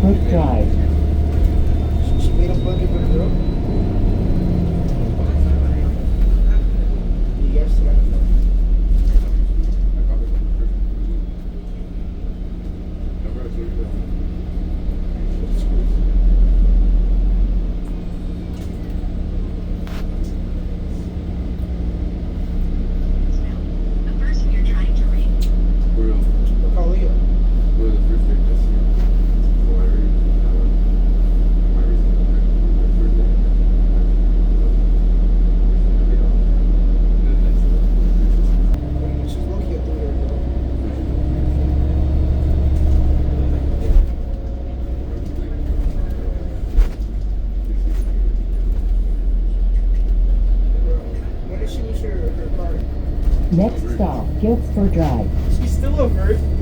Guilford Drive. She made a bucket with a girl. Yes, yeah. The person you're trying to reach. Look how Leo. She's low-key a 3-year girl. Bro, when did she lose her card? Next stop, Guilford Drive. She's still a virgin.